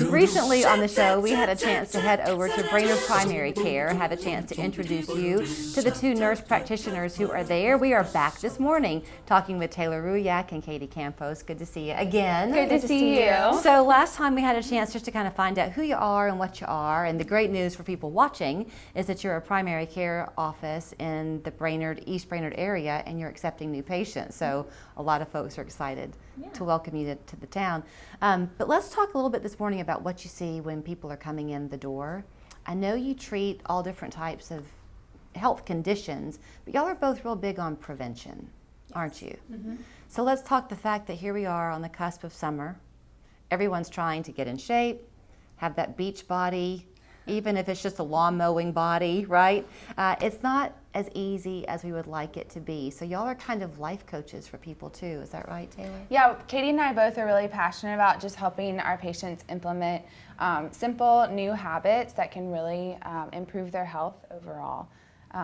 Recently on the show, we had a chance to head over to Brainerd Primary Care, had a chance to introduce you to the two nurse practitioners who are there. We are back this morning talking with Taylor Ruyak and Katie Campos. Good to see you again. Good to see you. So last time we had a chance just to kind of find out who you are and what you are, and the great news for people watching is that you're a primary care office in the East Brainerd area, and you're accepting new patients. So a lot of folks are excited to welcome you to the town. But let's talk a little bit this morning about what you see when people are coming in the door. I know you treat all different types of health conditions, but y'all are both real big on prevention, aren't you? Mm-hmm. So let's talk the fact that here we are on the cusp of summer. Everyone's trying to get in shape, have that beach body, even if it's just a lawn mowing body, right? It's not as easy as we would like it to be. So y'all are kind of life coaches for people too. Is that right, Taylor? Yeah, Katie and I both are really passionate about just helping our patients implement simple new habits that can really improve their health overall.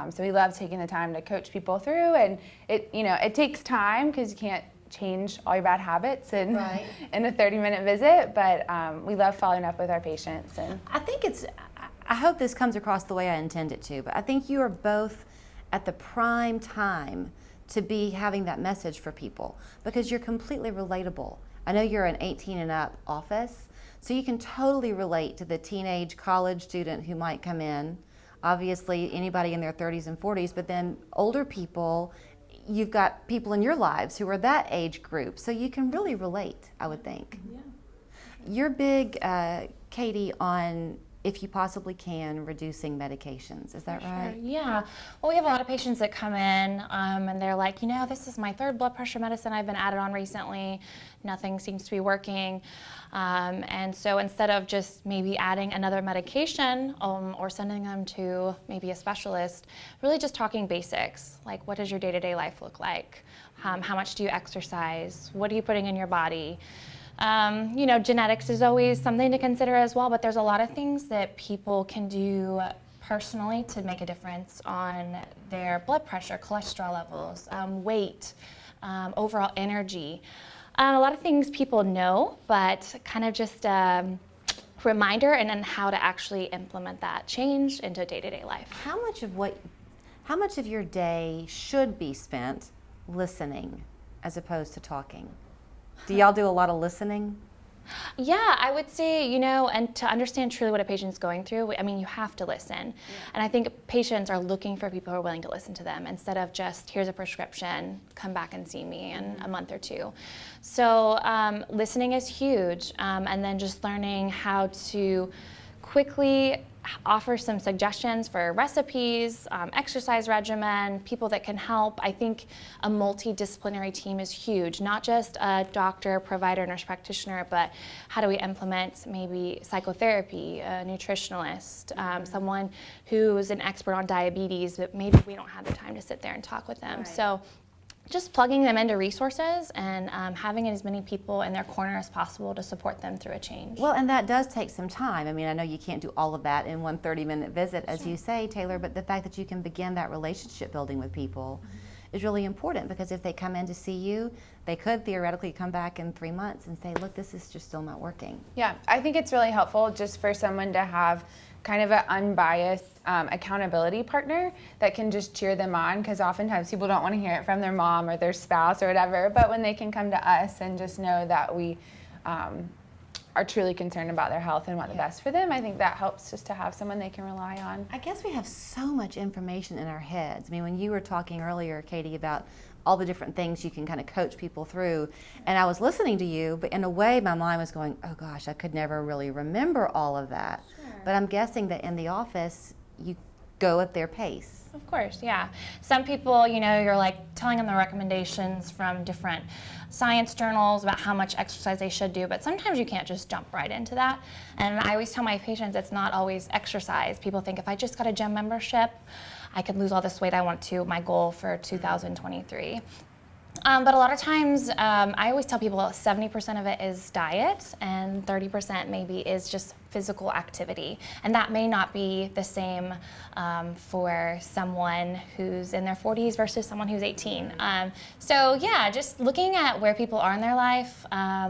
So we love taking the time to coach people through, and it takes time because you can't change all your bad habits in a 30-minute visit, but we love following up with our patients. And I hope this comes across the way I intend it to, but I think you are both at the prime time to be having that message for people because you're completely relatable. I know you're an 18 and up office, so you can totally relate to the teenage college student who might come in. Obviously, anybody in their 30s and 40s, but then older people, you've got people in your lives who are that age group, so you can really relate, I would think. Yeah. You're big, Katie, on, if you possibly can, reducing medications. Is that right? Sure. Yeah. Well, we have a lot of patients that come in and they're like, this is my third blood pressure medicine I've been added on recently. Nothing seems to be working. And so instead of just maybe adding another medication or sending them to maybe a specialist, really just talking basics, like what does your day-to-day life look like? How much do you exercise? What are you putting in your body? Genetics is always something to consider as well, but there's a lot of things that people can do personally to make a difference on their blood pressure, cholesterol levels, weight, overall energy. A lot of things people know, but kind of just a reminder and then how to actually implement that change into day-to-day life. How much of your day should be spent listening as opposed to talking? Do y'all do a lot of listening? Yeah, I would say, and to understand truly what a patient's going through, you have to listen. Yeah. And I think patients are looking for people who are willing to listen to them instead of just, here's a prescription, come back and see me in a month or two. So listening is huge. And then just learning how to quickly offer some suggestions for recipes, exercise regimen, people that can help. I think a multidisciplinary team is huge, not just a doctor, provider, nurse practitioner, but how do we implement maybe psychotherapy, a nutritionalist, someone who's an expert on diabetes, but maybe we don't have the time to sit there and talk with them. Right. So just plugging them into resources and having as many people in their corner as possible to support them through a change. Well, and that does take some time. I know you can't do all of that in one 30-minute visit, as you say, Taylor, but the fact that you can begin that relationship building with people is really important, because if they come in to see you, they could theoretically come back in 3 months and say, look, this is just still not working. Yeah, I think it's really helpful just for someone to have kind of an unbiased accountability partner that can just cheer them on, because oftentimes people don't want to hear it from their mom or their spouse or whatever, but when they can come to us and just know that we are truly concerned about their health and want the best for them, I think that helps just to have someone they can rely on. I guess we have so much information in our heads. When you were talking earlier, Katie, about all the different things you can kind of coach people through, and I was listening to you, but in a way my mind was going, oh gosh, I could never really remember all of that. Sure. But I'm guessing that in the office you go at their pace. Of course, yeah. Some people, you're like telling them the recommendations from different science journals about how much exercise they should do, but sometimes you can't just jump right into that. And I always tell my patients it's not always exercise. People think if I just got a gym membership, I could lose all this weight I want to, my goal for 2023. But a lot of times, I always tell people 70% of it is diet and 30% maybe is just physical activity. And that may not be the same for someone who's in their 40s versus someone who's 18. So yeah, just looking at where people are in their life,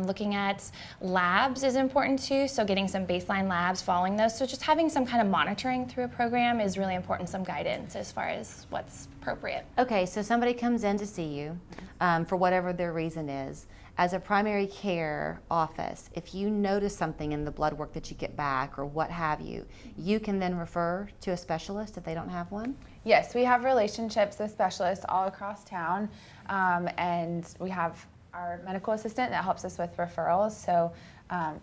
looking at labs is important too. So getting some baseline labs, following those. So just having some kind of monitoring through a program is really important, some guidance as far as what's appropriate. Okay, so somebody comes in to see you for whatever their reason is. As a primary care office, if you notice something in the blood work that you get back or what have you, you can then refer to a specialist if they don't have one? Yes, we have relationships with specialists all across town, and we have our medical assistant that helps us with referrals. So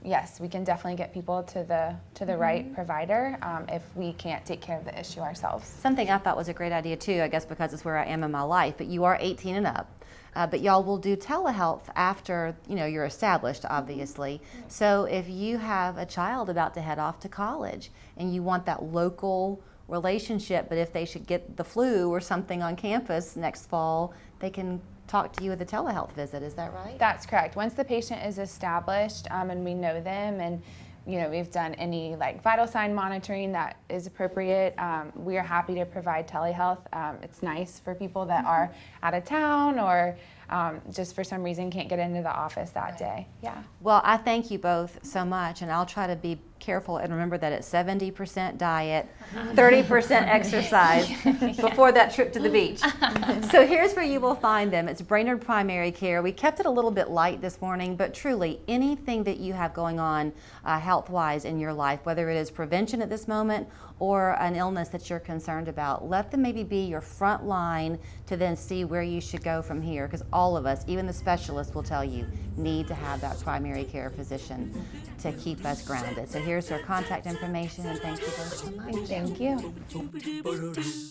yes, we can definitely get people to the right provider if we can't take care of the issue ourselves. Something I thought was a great idea too, I guess because it's where I am in my life, but you are 18 and up. But y'all will do telehealth after you're established, obviously. So if you have a child about to head off to college and you want that local relationship, but if they should get the flu or something on campus next fall, they can talk to you with a telehealth visit. Is that right? That's correct. Once the patient is established and we know them, and we've done any vital sign monitoring that is appropriate, we are happy to provide telehealth. It's nice for people that are out of town or just for some reason can't get into the office that day. Yeah. Well, I thank you both so much, and I'll try to be careful and remember that it's 70% diet, 30% exercise before that trip to the beach. So here's where you will find them. It's Brainerd Primary Care. We kept it a little bit light this morning, but truly anything that you have going on health-wise in your life, whether it is prevention at this moment or an illness that you're concerned about, let them maybe be your front line to then see where you should go from here, because all of us, even the specialists, will tell you need to have that primary care physician to keep us grounded. So here's their contact information, and thank you both so much. Thank you.